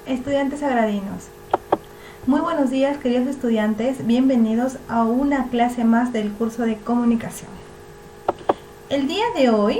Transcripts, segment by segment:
Estudiantes agradinos. Muy buenos días, queridos estudiantes, bienvenidos a una clase más del curso de comunicación. El día de hoy,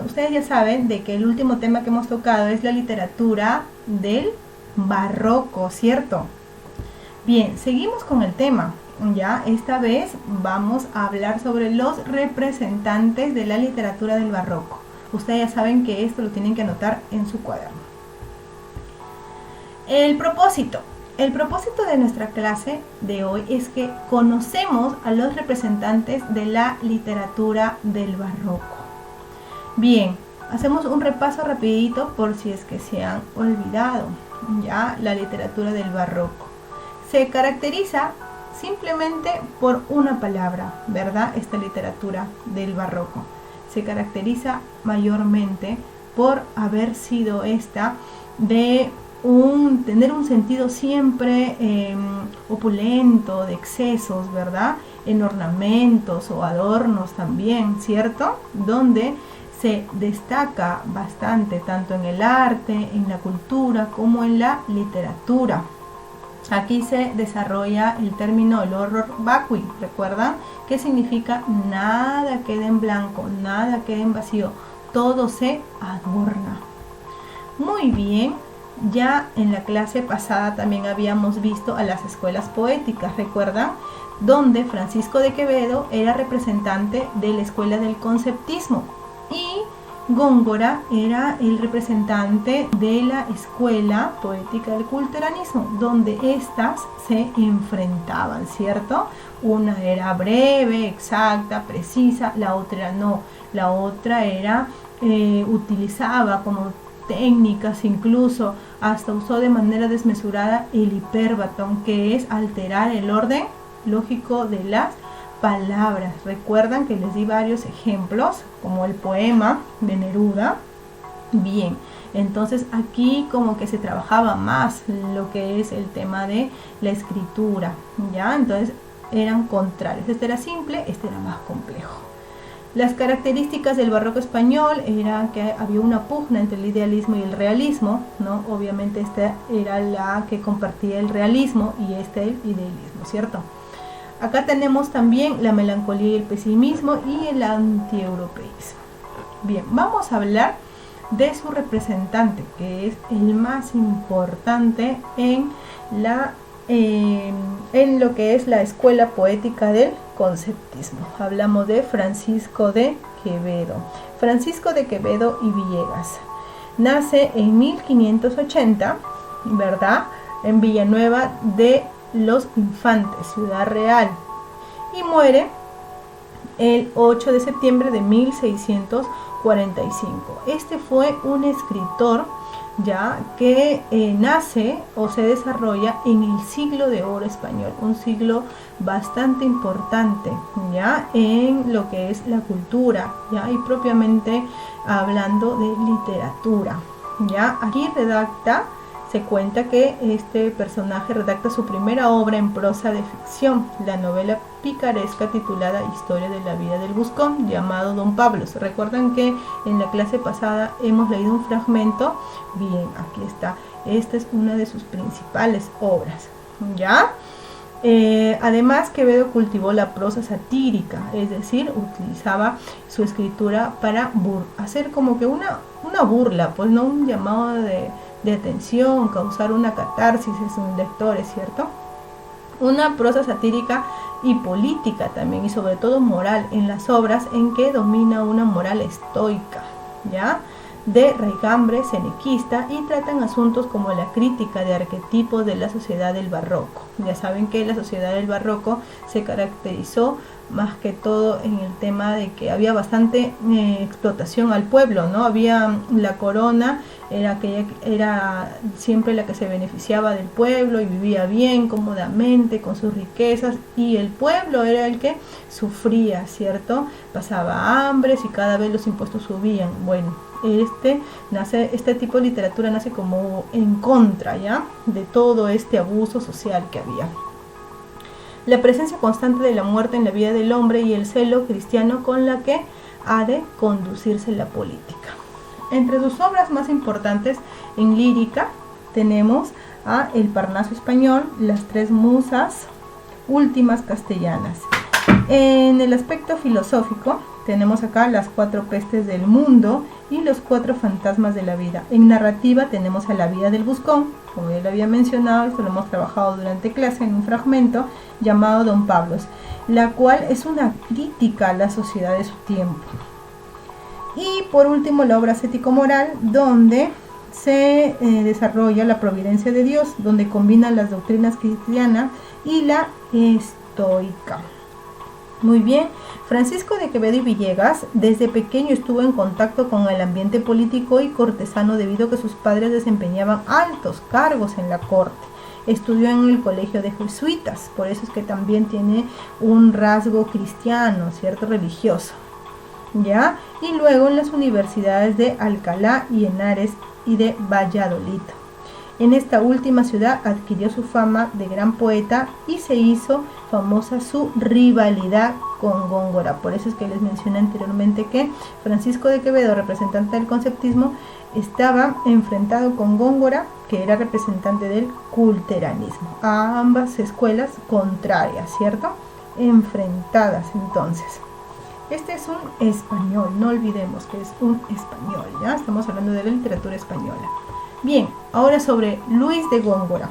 ustedes ya saben de que el último tema que hemos tocado es la literatura del barroco, ¿cierto? Bien, seguimos con el tema. Ya, esta vez vamos a hablar sobre los representantes de la literatura del barroco. Ustedes ya saben que esto lo tienen que anotar en su cuaderno. El propósito de nuestra clase de hoy es que conocemos a los representantes de la literatura del barroco. Bien, hacemos un repaso rapidito por si es que se han olvidado. Ya, la literatura del barroco se caracteriza simplemente por una palabra, ¿verdad? Esta literatura del barroco se caracteriza mayormente por haber sido esta de tener un sentido siempre opulento, de excesos, ¿verdad? En ornamentos o adornos también, ¿cierto? Donde se destaca bastante tanto en el arte, en la cultura, como en la literatura. Aquí se desarrolla el término el horror vacui, ¿recuerdan? Que significa nada queda en blanco, nada queda en vacío, todo se adorna. Muy bien. Ya en la clase pasada también habíamos visto a las escuelas poéticas, ¿recuerdan? Donde Francisco de Quevedo era representante de la escuela del conceptismo y Góngora era el representante de la escuela poética del culteranismo, donde éstas se enfrentaban, ¿cierto? Una era breve, exacta, precisa, la otra no. La otra era, utilizaba como técnicas, incluso hasta usó de manera desmesurada el hiperbatón, que es alterar el orden lógico de las palabras. Recuerdan que les di varios ejemplos, como el poema de Neruda. Bien, entonces aquí como que se trabajaba más lo que es el tema de la escritura, ¿ya? Entonces eran contrarios, este era simple, este era más complejo. Las características del barroco español eran que había una pugna entre el idealismo y el realismo, ¿no? Obviamente esta era la que compartía el realismo y este el idealismo, ¿cierto? Acá tenemos también la melancolía y el pesimismo y el antieuropeísmo. Bien, vamos a hablar de su representante, que es el más importante en lo que es la escuela poética del conceptismo. Hablamos de Francisco de Quevedo. Francisco de Quevedo y Villegas nace en 1580, ¿verdad? En Villanueva de los Infantes, Ciudad Real, y muere el 8 de septiembre de 1645. Este fue un escritor ya que nace o se desarrolla en el siglo de oro español, un siglo bastante importante ya en lo que es la cultura, ya, y propiamente hablando de literatura. Ya aquí se cuenta que este personaje redacta su primera obra en prosa de ficción, la novela picaresca titulada Historia de la vida del Buscón, llamado Don Pablo. ¿Se recuerdan que en la clase pasada hemos leído un fragmento? Bien, aquí está. Esta es una de sus principales obras, ¿ya? Además, Quevedo cultivó la prosa satírica, es decir, utilizaba su escritura para hacer como que una burla, pues no un llamado de atención, causar una catarsis en sus lectores, ¿cierto? Una prosa satírica y política también, y sobre todo moral, en las obras en que domina una moral estoica, ¿ya? De raigambre senequista, y tratan asuntos como la crítica de arquetipos de la sociedad del barroco. Ya saben que la sociedad del barroco se caracterizó más que todo en el tema de que había bastante explotación al pueblo, ¿no? Había la corona, era siempre la que se beneficiaba del pueblo y vivía bien, cómodamente, con sus riquezas, y el pueblo era el que sufría, ¿cierto? Pasaba hambres y cada vez los impuestos subían. Bueno, este tipo de literatura nace como en contra, ¿ya?, de todo este abuso social que había. La presencia constante de la muerte en la vida del hombre y el celo cristiano con la que ha de conducirse la política. Entre sus obras más importantes en lírica tenemos a El Parnaso español, las tres musas últimas castellanas. En el aspecto filosófico tenemos acá las cuatro pestes del mundo y los cuatro fantasmas de la vida. En narrativa tenemos a La vida del Buscón, como ya lo había mencionado, esto lo hemos trabajado durante clase en un fragmento llamado Don Pablos, la cual es una crítica a la sociedad de su tiempo. Y por último la obra ascético-moral, donde se desarrolla la providencia de Dios, donde combina las doctrinas cristianas y la estoica. Muy bien, Francisco de Quevedo y Villegas desde pequeño estuvo en contacto con el ambiente político y cortesano debido a que sus padres desempeñaban altos cargos en la corte. Estudió en el colegio de jesuitas, por eso es que también tiene un rasgo cristiano, cierto, religioso, ¿ya? Y luego en las universidades de Alcalá y Henares y de Valladolid. En esta última ciudad adquirió su fama de gran poeta y se hizo famosa su rivalidad con Góngora. Por eso es que les mencioné anteriormente que Francisco de Quevedo, representante del conceptismo, estaba enfrentado con Góngora, que era representante del culteranismo. A ambas escuelas contrarias, ¿cierto? Enfrentadas entonces. Este es un español, no olvidemos que es un español, ¿ya? Estamos hablando de la literatura española. Bien, ahora sobre Luis de Góngora.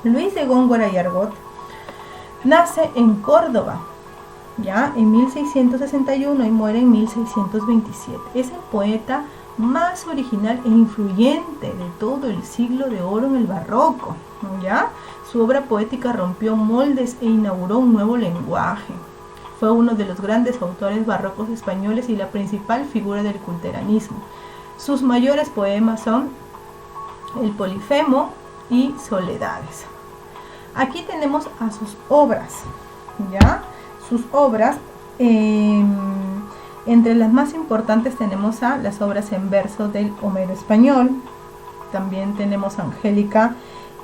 Luis de Góngora y Argot nace en Córdoba, ya en 1661 y muere en 1627. Es el poeta más original e influyente de todo el siglo de oro en el barroco, ¿ya? Su obra poética rompió moldes e inauguró un nuevo lenguaje. Fue uno de los grandes autores barrocos españoles y la principal figura del culteranismo. Sus mayores poemas son El Polifemo y Soledades. Aquí tenemos a sus obras, ¿ya? Sus obras, entre las más importantes tenemos a las obras en verso del Homero español. También tenemos Angélica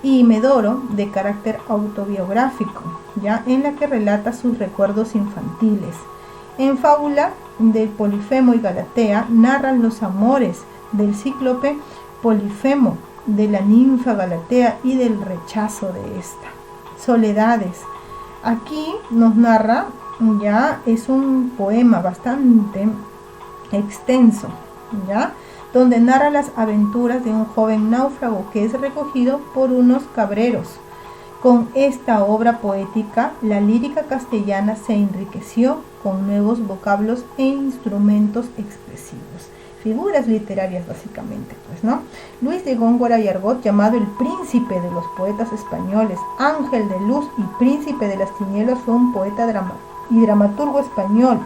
y Medoro, de carácter autobiográfico, ¿ya? En la que relata sus recuerdos infantiles. En Fábula del Polifemo y Galatea narran los amores del cíclope Polifemo, de la ninfa Galatea y del rechazo de esta. Soledades. Aquí nos narra, ya es un poema bastante extenso, ya, donde narra las aventuras de un joven náufrago que es recogido por unos cabreros. Con esta obra poética, la lírica castellana se enriqueció con nuevos vocablos e instrumentos expresivos. Figuras literarias básicamente, pues, ¿no? Luis de Góngora y Argot, llamado el príncipe de los poetas españoles, ángel de luz y príncipe de las tinieblas, fue un poeta y dramaturgo español,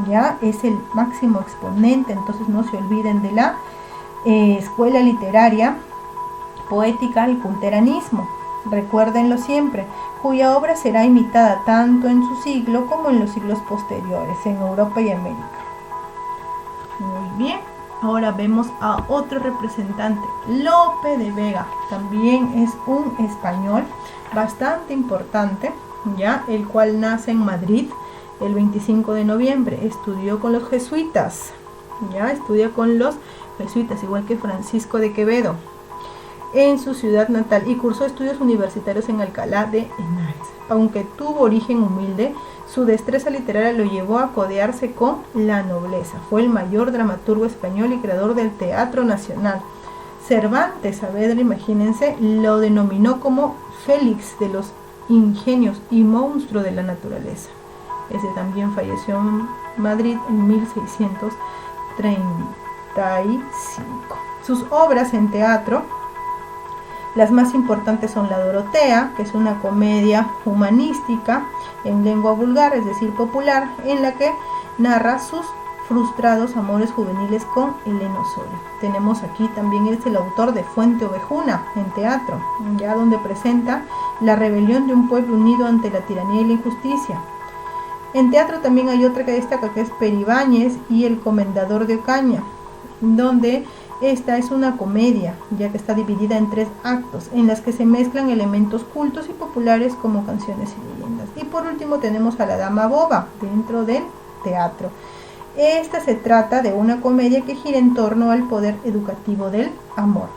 ya es el máximo exponente, entonces no se olviden de la escuela literaria poética y culteranismo, recuérdenlo siempre, cuya obra será imitada tanto en su siglo como en los siglos posteriores, en Europa y América. Muy bien. Ahora vemos a otro representante, Lope de Vega. También es un español bastante importante, ya, el cual nace en Madrid el 25 de noviembre. Estudió con los jesuitas, ya, estudia con los jesuitas, igual que Francisco de Quevedo, en su ciudad natal, y cursó estudios universitarios en Alcalá de Henares. Aunque tuvo origen humilde, su destreza literaria lo llevó a codearse con la nobleza. Fue el mayor dramaturgo español y creador del Teatro Nacional. Cervantes Saavedra, imagínense, lo denominó como Félix de los ingenios y monstruo de la naturaleza. Ese también falleció en Madrid en 1635. Sus obras en teatro, las más importantes son La Dorotea, que es una comedia humanística en lengua vulgar, es decir, popular, en la que narra sus frustrados amores juveniles con Eleno Sola. Tenemos aquí también, es el autor de Fuente Ovejuna en teatro, ya donde presenta la rebelión de un pueblo unido ante la tiranía y la injusticia. En teatro también hay otra que destaca, que es Peribáñez y El Comendador de Ocaña, donde esta es una comedia, ya que está dividida en 3 actos, en las que se mezclan elementos cultos y populares como canciones y leyendas. Y por último tenemos a La Dama Boba, dentro del teatro. Esta se trata de una comedia que gira en torno al poder educativo del amor.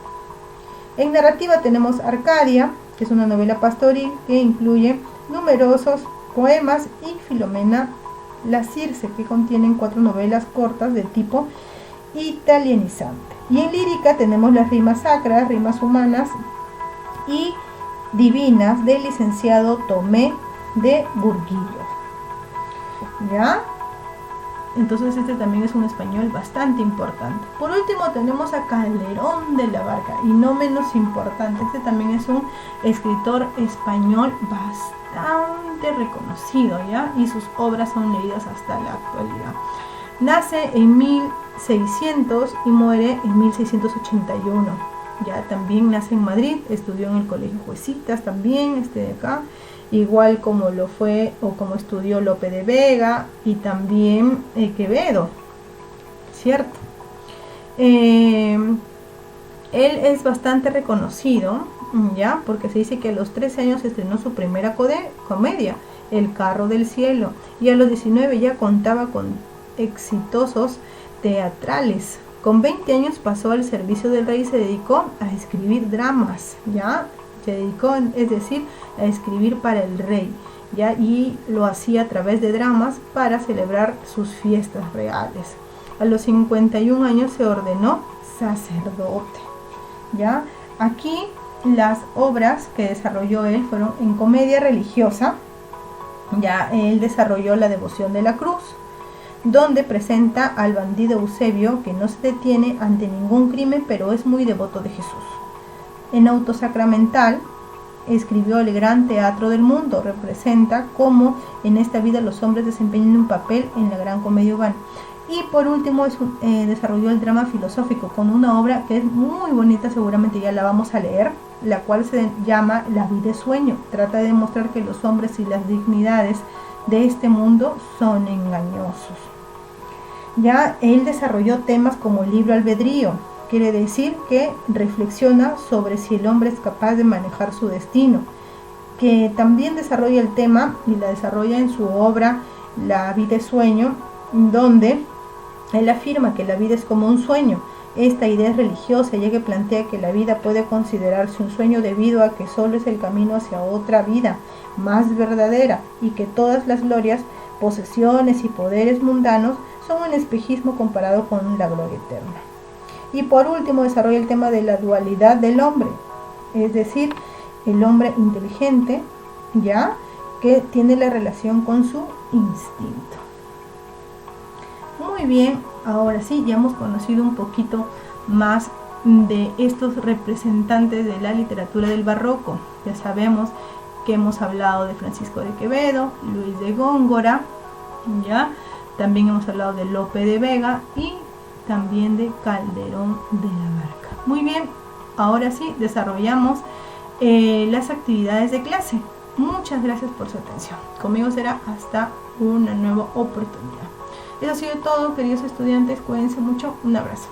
En narrativa tenemos Arcadia, que es una novela pastoril que incluye numerosos poemas, y Filomena la Circe, que contienen 4 novelas cortas de tipo italianizante. Y en lírica tenemos las rimas sacras, rimas humanas y divinas del licenciado Tomé de Burguillos. ¿Ya? Entonces este también es un español bastante importante. Por último tenemos a Calderón de la Barca, y no menos importante, este también es un escritor español bastante reconocido, ¿ya? Y sus obras son leídas hasta la actualidad. Nace en 1600 y muere en 1681. Ya también nace en Madrid, estudió en el Colegio Jesuitas también, de acá, igual como lo fue o como estudió Lope de Vega y también Quevedo, ¿cierto? Él es bastante reconocido, ya, porque se dice que a los 13 años estrenó su primera comedia, El Carro del Cielo, y a los 19 ya contaba con exitosos teatrales. Con 20 años pasó al servicio del rey y se dedicó a escribir dramas, ya, se dedicó, es decir, a escribir para el rey, ya, y lo hacía a través de dramas para celebrar sus fiestas reales. A los 51 años se ordenó sacerdote, ya. Aquí las obras que desarrolló él fueron en comedia religiosa, ya, él desarrolló La Devoción de la Cruz, donde presenta al bandido Eusebio, que no se detiene ante ningún crimen, pero es muy devoto de Jesús. En Autosacramental escribió El Gran Teatro del Mundo, representa cómo en esta vida los hombres desempeñan un papel en la gran comedia urbana. Y por último desarrolló el drama filosófico con una obra que es muy bonita, seguramente ya la vamos a leer, la cual se llama La vida es sueño. Trata de demostrar que los hombres y las dignidades de este mundo son engañosos. Ya él desarrolló temas como el libre albedrío, quiere decir que reflexiona sobre si el hombre es capaz de manejar su destino, que también desarrolla el tema y la desarrolla en su obra La vida es sueño, donde él afirma que la vida es como un sueño. Esta idea es religiosa, ya que plantea que la vida puede considerarse un sueño debido a que solo es el camino hacia otra vida más verdadera, y que todas las glorias, posesiones y poderes mundanos son un espejismo comparado con la gloria eterna. Y por último desarrolla el tema de la dualidad del hombre, es decir, el hombre inteligente, ya, que tiene la relación con su instinto. Muy bien, ahora sí, ya hemos conocido un poquito más de estos representantes de la literatura del barroco. Ya sabemos que hemos hablado de Francisco de Quevedo, Luis de Góngora, ya, también hemos hablado de Lope de Vega y también de Calderón de la Barca. Muy bien, ahora sí desarrollamos las actividades de clase. Muchas gracias por su atención. Conmigo será hasta una nueva oportunidad. Eso ha sido todo, queridos estudiantes. Cuídense mucho. Un abrazo.